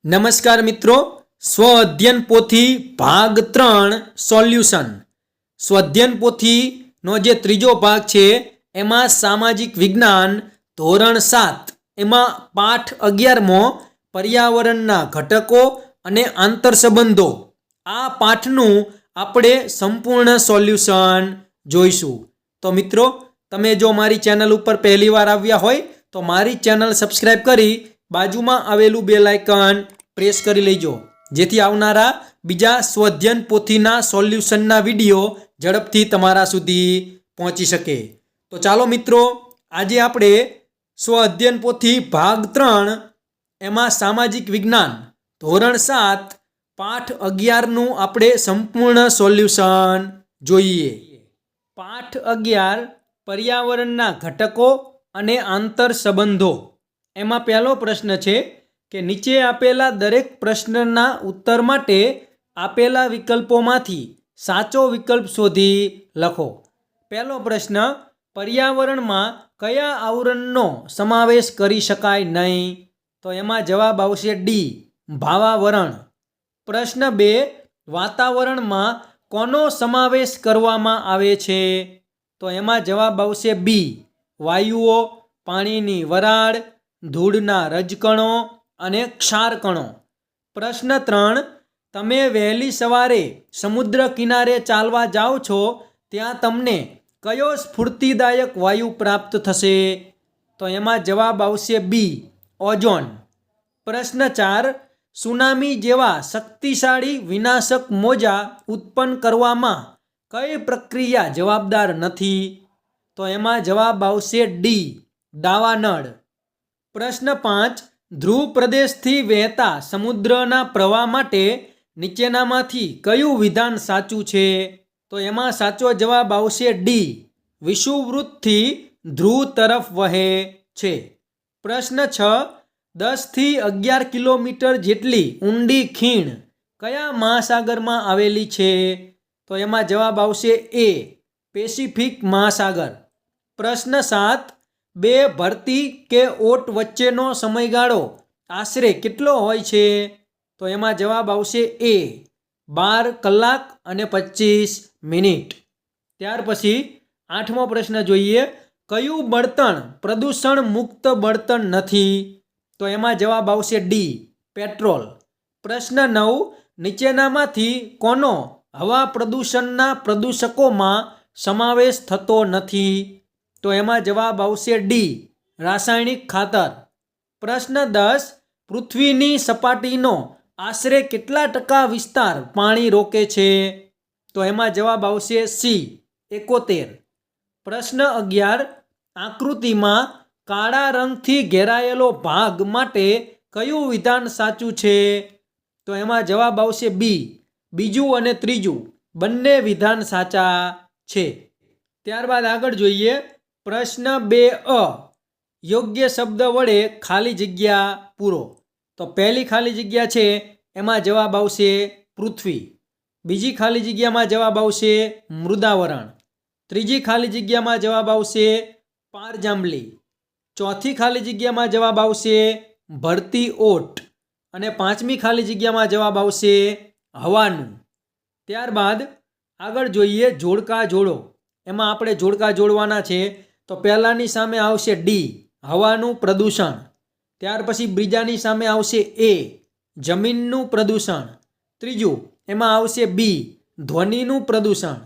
નમસ્કાર મિત્રો, સ્વ અધ્યયન પોથી ભાગ 3 સોલ્યુશન. સ્વઅધ્યયન પોથીનો જે ત્રીજો ભાગ છે એમાં સામાજિક વિજ્ઞાન ધોરણ 7 એમાં પાઠ 11મો પર્યાવરણના ઘટકો અને આંતરસંબંધો. આ પાઠનું આપણે સંપૂર્ણ સોલ્યુશન જોઈશું. તો મિત્રો, તમે જો મારી ચેનલ ઉપર પહેલીવાર આવ્યા હોય તો મારી ચેનલ સબસ્ક્રાઈબ કરી બાજુમાં આવેલું બેલ આઇકન પ્રેસ કરી લેજો, જેથી આવનારા બીજા સ્વઅધ્યયન પોથીના સોલ્યુશનના વિડીયો ઝડપથી તમારા સુધી પહોંચી શકે. તો ચાલો મિત્રો, આજે આપણે સ્વઅધ્યયન પોથી ભાગ 3 એમાં સામાજિક વિજ્ઞાન ધોરણ 7 પાઠ 11નું આપણે સંપૂર્ણ સોલ્યુશન જોઈએ. પાઠ 11 પર્યાવરણના ઘટકો અને આંતર સંબંધો. એમાં પહેલો પ્રશ્ન છે કે નીચે આપેલા દરેક પ્રશ્નના ઉત્તર માટે આપેલા વિકલ્પોમાંથી સાચો વિકલ્પ શોધી લખો. પહેલો પ્રશ્ન, પર્યાવરણમાં કયા આવરણનો સમાવેશ કરી શકાય નહીં? તો એમાં જવાબ આવશે ડી, ભાવાવરણ. પ્રશ્ન 2, વાતાવરણમાં કોનો સમાવેશ કરવામાં આવે છે? તો એમાં જવાબ આવશે બી, વાયુઓ, પાણીની વરાળ, ધૂળના રજકણો અને ક્ષારકણો. પ્રશ્ન 3, તમે વહેલી સવારે સમુદ્ર કિનારે ચાલવા જાઓ છો ત્યાં તમને કયો સ્ફૂર્તિદાયક વાયુ પ્રાપ્ત થશે? તો એમાં જવાબ આવશે બી, ઓઝોન. પ્રશ્ન 4, સુનામી જેવા શક્તિશાળી વિનાશક મોજા ઉત્પન્ન કરવામાં કઈ પ્રક્રિયા જવાબદાર નથી? તો એમાં જવાબ આવશે ડી, દાવાનળ. પ્રશ્ન 5, ધ્રુવ પ્રદેશથી વહેતા સમુદ્રના પ્રવાહ માટે નીચેનામાંથી કયું વિધાન સાચું છે? તો એમાં સાચો જવાબ આવશે ડી, વિષુવવૃત્તથી ધ્રુવ તરફ વહે છે. પ્રશ્ન 6, 10 થી 11 કિલોમીટર જેટલી ઊંડી ખીણ કયા મહાસાગરમાં આવેલી છે? તો એમાં જવાબ આવશે એ, પેસિફિક મહાસાગર. પ્રશ્ન 7, બે ભરતી કે ઓટ વચ્ચેનો સમયગાળો આશરે કેટલો હોય છે? તો એમાં જવાબ આવશે એ, 12 કલાક અને 25 મિનિટ. ત્યાર પછી 8મો પ્રશ્ન જોઈએ, કયું બળતણ પ્રદૂષણ મુક્ત બળતણ નથી? તો એમાં જવાબ આવશે ડી, પેટ્રોલ. પ્રશ્ન 9, નીચેનામાંથી કોનો હવા પ્રદૂષણના પ્રદૂષકોમાં સમાવેશ થતો નથી? તો એમાં જવાબ આવશે ડી, રાસાયણિક ખાતર. પ્રશ્ન 10, પૃથ્વીની સપાટીનો આશરે કેટલા ટકા વિસ્તાર પાણી રોકે છે? તો એમાં જવાબ આવશે સી, 71. પ્રશ્ન 11, આકૃતિમાં કાળા રંગથી ઘેરાયેલો ભાગ માટે કયું વિધાન સાચું છે? તો એમાં જવાબ આવશે બી, બીજું અને ત્રીજું બંને વિધાન સાચા છે. ત્યારબાદ આગળ જોઈએ. પ્રશ્ન 2a, યોગ્ય શબ્દ વડે ખાલી જગ્યા પૂરો. તો પહેલી ખાલી જગ્યા છે એમાં જવાબ આવશે પૃથ્વી. બીજી ખાલી જગ્યામાં જવાબ આવશે મૃદાવરણ. ત્રીજી ખાલી જગ્યામાં જવાબ આવશે પારજાંબલી. ચોથી ખાલી જગ્યામાં જવાબ આવશે ભરતી ઓટ. અને 5મી ખાલી જગ્યામાં જવાબ આવશે હવાનું. ત્યારબાદ આગળ જોઈએ જોડકા જોડો. એમાં આપણે જોડકા જોડવાના છે. તો પહેલાની સામે આવશે ડી, હવાનું પ્રદૂષણ. ત્યાર પછી બીજાની સામે આવશે એ, જમીનનું પ્રદૂષણ. ત્રીજું એમાં આવશે બી, ધ્વનિનું પ્રદૂષણ.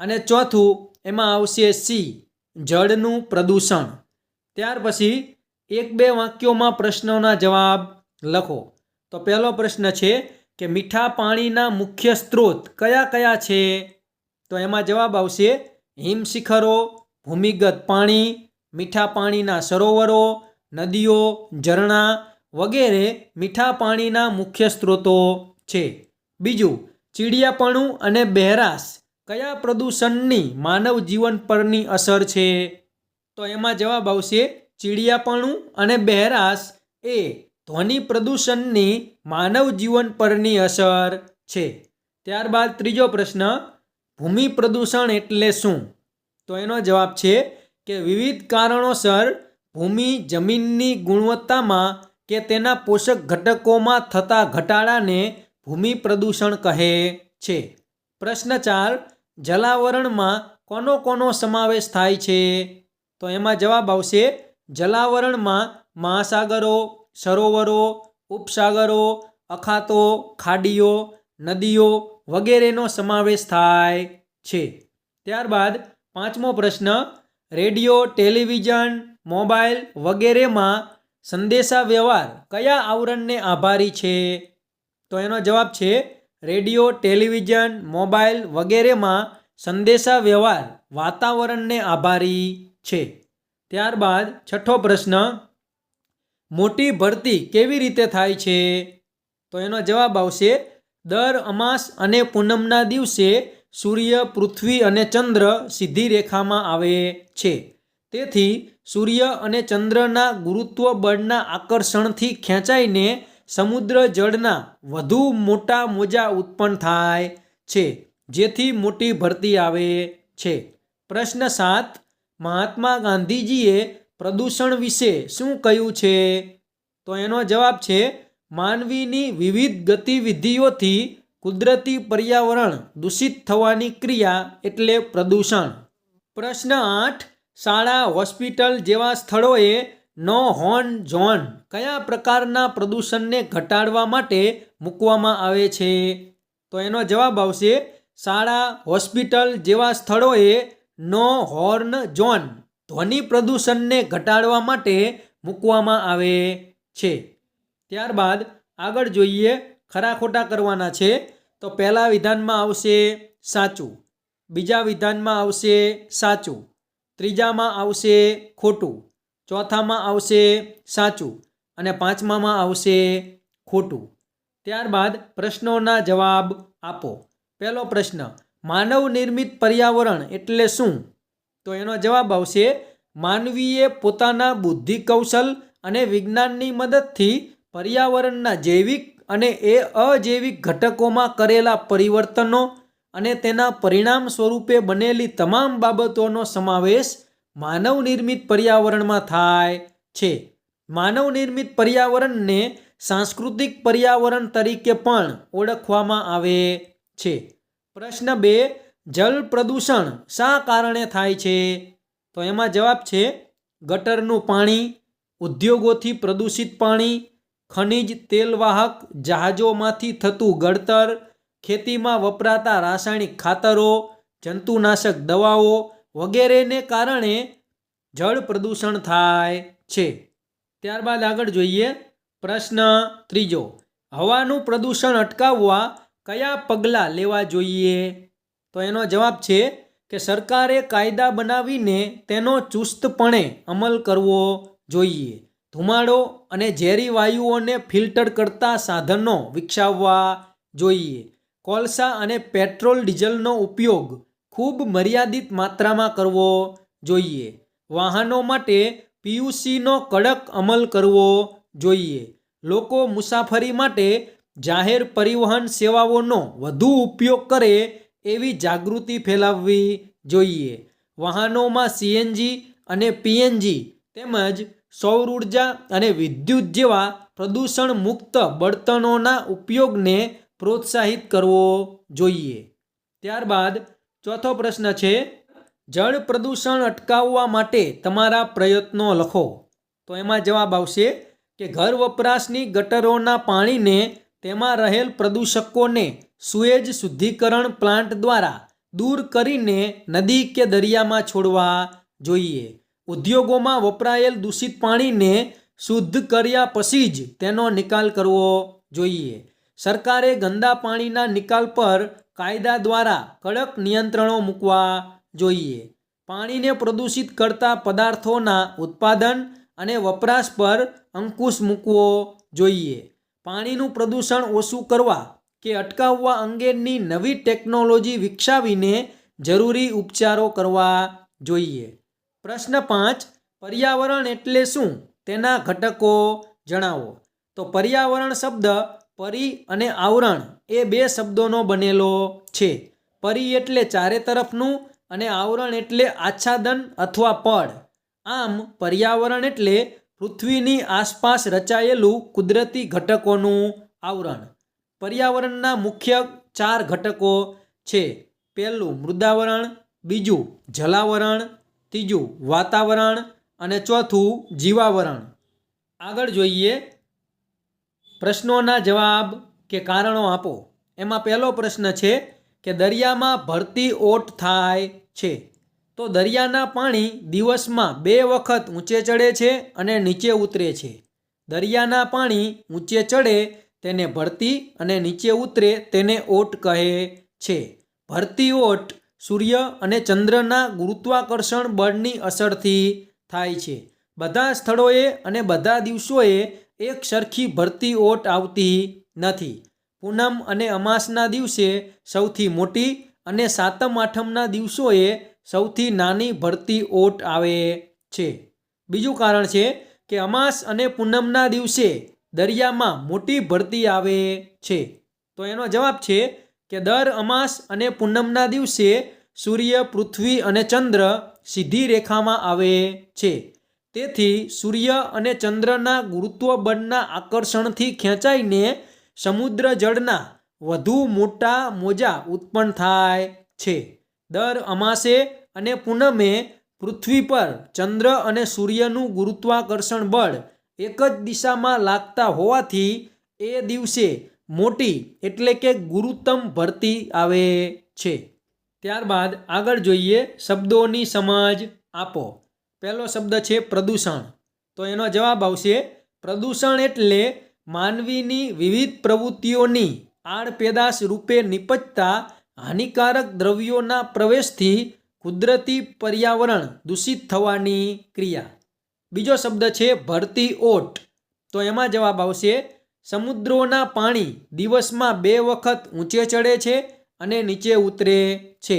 અને ચોથું એમાં આવશે સી, જળનું પ્રદૂષણ. ત્યાર પછી 1-2 વાક્યોમાં પ્રશ્નોના જવાબ લખો. તો પહેલો પ્રશ્ન છે કે મીઠા પાણીના મુખ્ય સ્ત્રોત કયા કયા છે? તો એમાં જવાબ આવશે હિમશિખરો, ભૂમિગત પાણી, મીઠા પાણીના સરોવરો, નદીઓ, ઝરણા વગેરે મીઠા પાણીના મુખ્ય સ્ત્રોતો છે. બીજું, ચીડિયાપણું અને બહેરાશ કયા પ્રદૂષણની માનવ જીવન પરની અસર છે? તો એમાં જવાબ આવશે ચીડિયાપણું અને બહેરાશ એ ધ્વનિ પ્રદૂષણની માનવ જીવન પરની અસર છે. ત્યારબાદ ત્રીજો પ્રશ્ન, ભૂમિ પ્રદૂષણ એટલે શું? તો એનો જવાબ છે કે વિવિધ કારણોસર ભૂમિ જમીનની ગુણવત્તામાં કે તેના પોષક ઘટકોમાં થતા ઘટાડાને ભૂમિ પ્રદૂષણ કહે છે. પ્રશ્ન 4, જલાવરણમાં કોનો કોનો સમાવેશ થાય છે? તો એમાં જવાબ આવશે જલાવરણમાં મહાસાગરો, સરોવરો, ઉપસાગરો, અખાતો, ખાડીઓ, નદીઓ વગેરેનો સમાવેશ થાય છે. ત્યારબાદ 5મો પ્રશ્ન, રેડિયો, ટેલિવિઝન, મોબાઈલ વગેરેમાં સંદેશા વ્યવહાર કયા આવરણને આભારી છે? તો એનો જવાબ છે રેડિયો, ટેલિવિઝન, મોબાઈલ વગેરેમાં સંદેશા વ્યવહાર વાતાવરણને આભારી છે. ત્યારબાદ 6થો પ્રશ્ન, મોટી ભરતી કેવી રીતે થાય છે? તો એનો જવાબ આવશે દર અમાસ અને પૂનમના દિવસે સૂર્ય, પૃથ્વી અને ચંદ્ર સીધી રેખામાં આવે છે. તેથી સૂર્ય અને ચંદ્રના ગુરુત્વ બળના આકર્ષણથી ખેંચાઈને સમુદ્ર જળના વધુ મોટા મોજા ઉત્પન્ન થાય છે, જેથી મોટી ભરતી આવે છે. પ્રશ્ન 7, મહાત્મા ગાંધીજીએ પ્રદૂષણ વિશે શું કહ્યું છે? તો એનો જવાબ છે માનવીની વિવિધ ગતિવિધિઓથી કુદરતી પર્યાવરણ દૂષિત થવાની ક્રિયા એટલે પ્રદૂષણ. પ્રશ્ન 8, શાળા, હોસ્પિટલ જેવા સ્થળોએ નો હોર્ન ઝોન કયા પ્રકારના પ્રદૂષણને ઘટાડવા માટે મૂકવામાં આવે છે? તો એનો જવાબ આવશે શાળા, હોસ્પિટલ જેવા સ્થળોએ નો હોર્ન ઝોન ધ્વનિ પ્રદૂષણને ઘટાડવા માટે મૂકવામાં આવે છે. ત્યારબાદ આગળ જોઈએ, ખરા ખોટા કરવાના છે. તો પહેલા વિધાનમાં આવશે સાચું, બીજા વિધાનમાં આવશે સાચું, ત્રીજામાં આવશે ખોટું, ચોથામાં આવશે સાચું અને પાંચમામાં આવશે ખોટું. ત્યારબાદ પ્રશ્નોના જવાબ આપો. પહેલો પ્રશ્ન, માનવ નિર્મિત પર્યાવરણ એટલે શું? તો એનો જવાબ આવશે માનવીએ પોતાના બુદ્ધિ કૌશલ અને વિજ્ઞાનની મદદથી પર્યાવરણના જૈવિક અને અજૈવિક ઘટકોમાં કરેલા પરિવર્તનો અને તેના પરિણામ સ્વરૂપે બનેલી તમામ બાબતોનો સમાવેશ માનવ નિર્મિત પર્યાવરણમાં થાય છે. માનવ નિર્મિત પર્યાવરણને સાંસ્કૃતિક પર્યાવરણ તરીકે પણ ઓળખવામાં આવે છે. પ્રશ્ન 2, જળ પ્રદૂષણ શા કારણે થાય છે? તો એમાં જવાબ છે ગટરનું પાણી, ઉદ્યોગોથી પ્રદૂષિત પાણી, ખનિજ તેલવાહક જહાજોમાંથી થતું ગળતર, ખેતીમાં વપરાતા રાસાયણિક ખાતરો, જંતુનાશક દવાઓ વગેરેને કારણે જળ પ્રદૂષણ થાય છે. ત્યારબાદ આગળ જોઈએ, પ્રશ્ન 3, હવાનું પ્રદૂષણ અટકાવવા કયા પગલાં લેવા જોઈએ? તો એનો જવાબ છે કે સરકારે કાયદા બનાવીને તેનો ચુસ્તપણે અમલ કરવો જોઈએ. ધુમાડો અને ઝેરી વાયુઓને ફિલ્ટર કરતા સાધનો વિકસાવવા જોઈએ. કોલસા અને પેટ્રોલ ડીઝલનો ઉપયોગ ખૂબ મર્યાદિત માત્રામાં કરવો જોઈએ. વાહનો માટે PUCનો કડક અમલ કરવો જોઈએ. લોકો મુસાફરી માટે જાહેર પરિવહન સેવાઓનો વધુ ઉપયોગ કરે એવી જાગૃતિ ફેલાવવી જોઈએ. વાહનોમાં CNG અને PNG તેમજ સૌર ઉર્જા અને વિદ્યુત જેવા પ્રદૂષણ મુક્ત બળતણોના ઉપયોગને પ્રોત્સાહિત કરવો જોઈએ. ત્યારબાદ ચોથો પ્રશ્ન છે, જળ પ્રદૂષણ અટકાવવા માટે તમારા પ્રયત્નો લખો. તો એમાં જવાબ આવશે કે ઘર વપરાશની ગટરોના પાણીને તેમાં રહેલ પ્રદૂષકોને સુએજ શુદ્ધિકરણ પ્લાન્ટ દ્વારા દૂર કરીને નદી કે દરિયામાં છોડવા જોઈએ. ઉદ્યોગોમાં વપરાયેલ દૂષિત પાણીને શુદ્ધ કર્યા પછી જ તેનો નિકાલ કરવો જોઈએ. સરકારે ગંદા પાણીના નિકાલ પર કાયદા દ્વારા કડક નિયંત્રણો મૂકવા જોઈએ. પાણીને પ્રદૂષિત કરતા પદાર્થોના ઉત્પાદન અને વપરાશ પર અંકુશ મૂકવો જોઈએ. પાણીનું પ્રદૂષણ ઓછું કરવા કે અટકાવવા અંગેની નવી ટેકનોલોજી વિકસાવીને જરૂરી ઉપચારો કરવા જોઈએ. પ્રશ્ન 5, પર્યાવરણ એટલે શું? તેના ઘટકો જણાવો. તો પર્યાવરણ શબ્દ પરી અને આવરણ એ 2 શબ્દોનો બનેલો છે. પરી એટલે ચારે તરફનું અને આવરણ એટલે આચ્છાદન અથવા પડ. આમ પર્યાવરણ એટલે પૃથ્વીની આસપાસ રચાયેલું કુદરતી ઘટકોનું આવરણ. પર્યાવરણના મુખ્ય 4 ઘટકો છે. પહેલું મૃદાવરણ, બીજું જલાવરણ, ત્રીજું વાતાવરણ અને ચોથું જીવાવરણ. આગળ જોઈએ પ્રશ્નોના જવાબ કે કારણો આપો. એમાં પહેલો પ્રશ્ન છે કે દરિયામાં ભરતી ઓટ થાય છે. તો દરિયાના પાણી દિવસમાં 2 વખત ઊંચે ચડે છે અને નીચે ઉતરે છે. દરિયાના પાણી ઊંચે ચડે તેને ભરતી અને નીચે ઉતરે તેને ઓટ કહે છે. ભરતી ઓટ સૂર્ય અને ચંદ્રના ગુરુત્વાકર્ષણ બળની અસરથી થાય છે. બધા સ્થળોએ અને બધા દિવસોએ એક સરખી ભરતી ઓટ આવતી નથી. પૂનમ અને અમાસના દિવસે સૌથી મોટી અને સાતમ આઠમના દિવસોએ સૌથી નાની ભરતી ઓટ આવે છે. બીજું કારણ છે કે અમાસ અને પૂનમના દિવસે દરિયામાં મોટી ભરતી આવે છે. તો એનો જવાબ છે કે દર અમાસ અને પૂનમના દિવસે સૂર્ય, પૃથ્વી અને ચંદ્ર સીધી રેખામાં આવે છે. તેથી સૂર્ય અને ચંદ્રના ગુરુત્વ બળના આકર્ષણથી ખેંચાઈને સમુદ્ર જળના વધુ મોટા મોજા ઉત્પન્ન થાય છે. દર અમાસે અને પૂનમે પૃથ્વી પર ચંદ્ર અને સૂર્યનું ગુરુત્વાકર્ષણ બળ એક જ દિશામાં લાગતા હોવાથી એ દિવસે મોટી એટલે કે ગુરુત્તમ ભરતી આવે છે. ત્યારબાદ આગળ જોઈએ શબ્દોની સમજ આપો. પહેલો શબ્દ છે પ્રદૂષણ. તો એનો જવાબ આવશે પ્રદૂષણ એટલે માનવીની વિવિધ પ્રવૃત્તિઓની આડપેદાશ રૂપે નિપજતા હાનિકારક દ્રવ્યોના પ્રવેશથી કુદરતી પર્યાવરણ દૂષિત થવાની ક્રિયા. બીજો શબ્દ છે ભરતી ઓટ. તો એમાં જવાબ આવશે સમુદ્રોના પાણી દિવસમાં 2 વખત ઊંચે ચડે છે અને નીચે ઉતરે છે.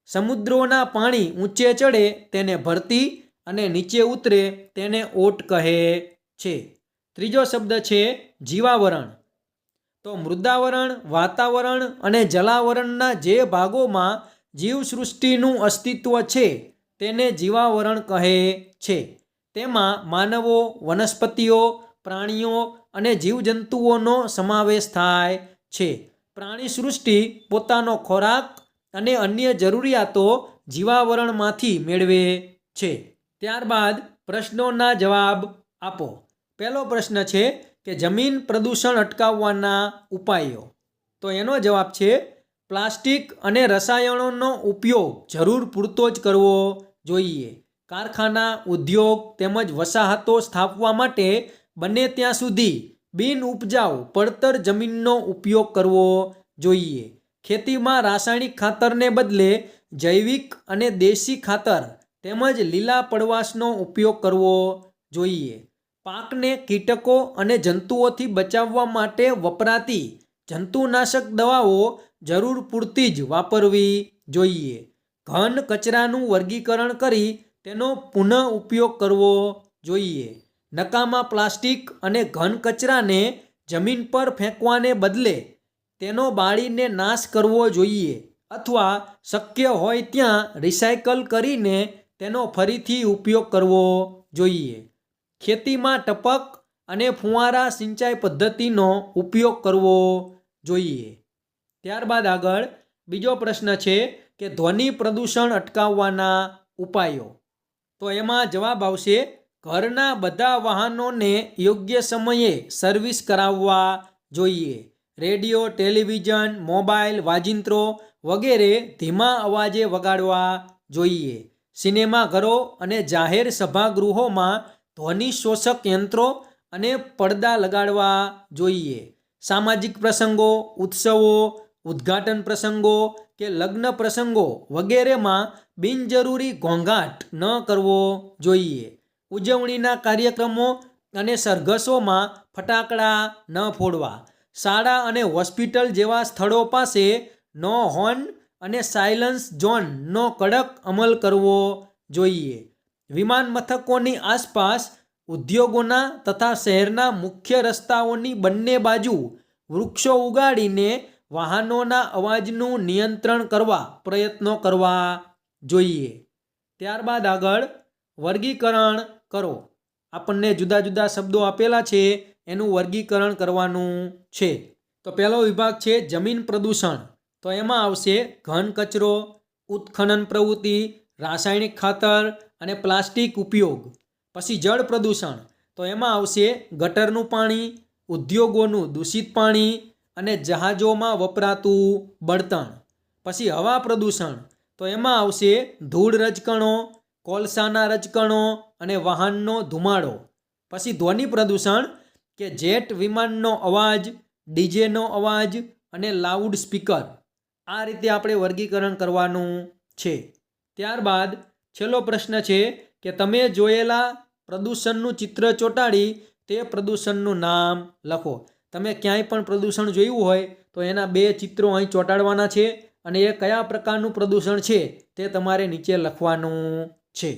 સમુદ્રોના પાણી ઊંચે ચડે તેને ભરતી અને નીચે ઉતરે તેને ઓટ કહે છે. ત્રીજો શબ્દ છે જીવાવરણ. તો મૃદાવરણ, વાતાવરણ અને જલાવરણના જે ભાગોમાં જીવસૃષ્ટિનું અસ્તિત્વ છે તેને જીવાવરણ કહે છે. તેમાં માનવો, વનસ્પતિઓ, પ્રાણીઓ અને જીવજંતુઓનો સમાવેશ થાય છે. પ્રાણી સૃષ્ટિ પોતાનો ખોરાક અને અન્ય જરૂરિયાતો જીવાવરણમાંથી મેળવે છે. ત્યારબાદ પ્રશ્નોના જવાબ આપો. પહેલો પ્રશ્ન છે કે જમીન પ્રદૂષણ અટકાવવાના ઉપાયો. તો એનો જવાબ છે પ્લાસ્ટિક અને રસાયણોનો ઉપયોગ જરૂર પૂરતો જ કરવો જોઈએ. કારખાના, ઉદ્યોગ તેમજ વસાહતો સ્થાપવા માટે બને ત્યાં સુધી બિન ઉપજાઉ પડતર જમીનનો ઉપયોગ કરવો જોઈએ. ખેતીમાં રાસાયણિક ખાતરને બદલે જૈવિક અને દેશી ખાતર તેમજ લીલા પડવાશનો ઉપયોગ કરવો જોઈએ. પાકને કીટકો અને જંતુઓથી બચાવવા માટે વપરાતી જંતુનાશક દવાઓ જરૂર પૂરતી જ વાપરવી જોઈએ. ઘન કચરાનું વર્ગીકરણ કરી તેનો પુનઃ ઉપયોગ કરવો જોઈએ. નકામા પ્લાસ્ટિક અને ઘન કચરાને જમીન પર ફેંકવાને બદલે તેનો બાળીને નાશ કરવો જોઈએ અથવા શક્ય હોય ત્યાં રિસાયકલ કરીને તેનો ફરીથી ઉપયોગ કરવો જોઈએ. ખેતીમાં ટપક અને ફુવારા સિંચાઈ પદ્ધતિનો ઉપયોગ કરવો જોઈએ. ત્યારબાદ આગળ બીજો પ્રશ્ન છે કે ધ્વનિ પ્રદૂષણ અટકાવવાના ઉપાયો. તો એમાં જવાબ આવશે ઘરના બધા વાહનોને યોગ્ય સમયે સર્વિસ કરાવવા જોઈએ. રેડિયો, ટેલિવિઝન, મોબાઈલ, વાજિંત્રો વગેરે ધીમા અવાજે વગાડવા જોઈએ. સિનેમાઘરો અને જાહેર સભાગૃહોમાં ધ્વનિ શોષક યંત્રો અને પડદા લગાડવા જોઈએ. સામાજિક પ્રસંગો, ઉત્સવો, ઉદ્ઘાટન પ્રસંગો કે લગ્ન પ્રસંગો વગેરેમાં બિનજરૂરી ઘોંઘાટ ન કરવો જોઈએ. ઉજવણીના કાર્યક્રમો અને સરઘસોમાં ફટાકડા ન ફોડવા. શાળા અને હોસ્પિટલ જેવા સ્થળો પાસે નો હોર્ન અને સાયલન્સ ઝોનનો કડક અમલ કરવો જોઈએ. વિમાન મથકોની આસપાસ, ઉદ્યોગોના તથા શહેરના મુખ્ય રસ્તાઓની બંને બાજુ વૃક્ષો ઉગાડીને વાહનોના અવાજનું નિયંત્રણ કરવા પ્રયત્નો કરવા જોઈએ. ત્યારબાદ આગળ વર્ગીકરણ કરો. આપણને જુદા જુદા શબ્દો આપેલા છે એનું વર્ગીકરણ કરવાનું છે. તો પહેલો વિભાગ છે જમીન પ્રદૂષણ. તો એમાં આવશે ઘન કચરો, ઉત્ખનન પ્રવૃત્તિ, રાસાયણિક ખાતર અને પ્લાસ્ટિક ઉપયોગ. પછી જળ પ્રદૂષણ. તો એમાં આવશે ગટરનું પાણી, ઉદ્યોગોનું દૂષિત પાણી અને જહાજોમાં વપરાતું બળતણ. પછી હવા પ્રદૂષણ. તો એમાં આવશે ધૂળ રજકણો, કોલસાના રજકણો અને વાહનનો ધુમાડો. પછી ધ્વનિ પ્રદૂષણ કે જેટ વિમાનનો અવાજ, ડીજેનો અવાજ અને લાઉડ સ્પીકર. આ રીતે આપણે વર્ગીકરણ કરવાનું છે. ત્યારબાદ છેલ્લો પ્રશ્ન છે કે તમે જોયેલા પ્રદૂષણનું ચિત્ર ચોંટાડી તે પ્રદૂષણનું નામ લખો. તમે ક્યાંય પણ પ્રદૂષણ જોયું હોય તો એના 2 ચિત્રો અહીં ચોંટાડવાના છે અને એ કયા પ્રકારનું પ્રદૂષણ છે તે તમારે નીચે લખવાનું છે.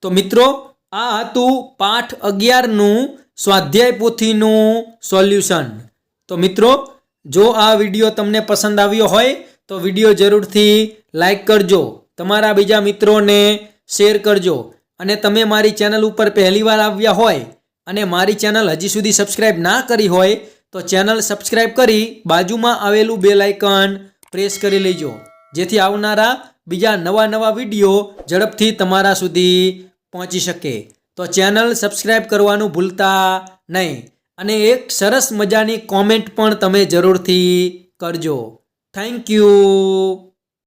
તો મિત્રો, આ હતું પાઠ 11નું સ્વાધ્યાય પોથીનું સોલ્યુશન. તો મિત્રો, જો આ વિડીયો તમને પસંદ આવ્યો હોય તો વિડીયો જરૂરથી લાઈક કરજો, તમારા બીજા મિત્રોને શેર કરજો અને તમે મારી ચેનલ ઉપર પહેલીવાર આવ્યા હોય અને મારી ચેનલ હજી સુધી સબસ્ક્રાઈબ ના કરી હોય તો ચેનલ સબસ્ક્રાઈબ કરી બાજુમાં આવેલું બેલ આઇકન પ્રેસ કરી લેજો, જેથી આવનારા બીજા નવા વિડીયો ઝડપથી તમારા સુધી પહોંચી શકે. તો ચેનલ સબસ્ક્રાઈબ કરવાનું ભૂલતા નહીં અને એક સરસ મજાની કોમેન્ટ પણ તમે જરૂરથી કરજો. Thank you.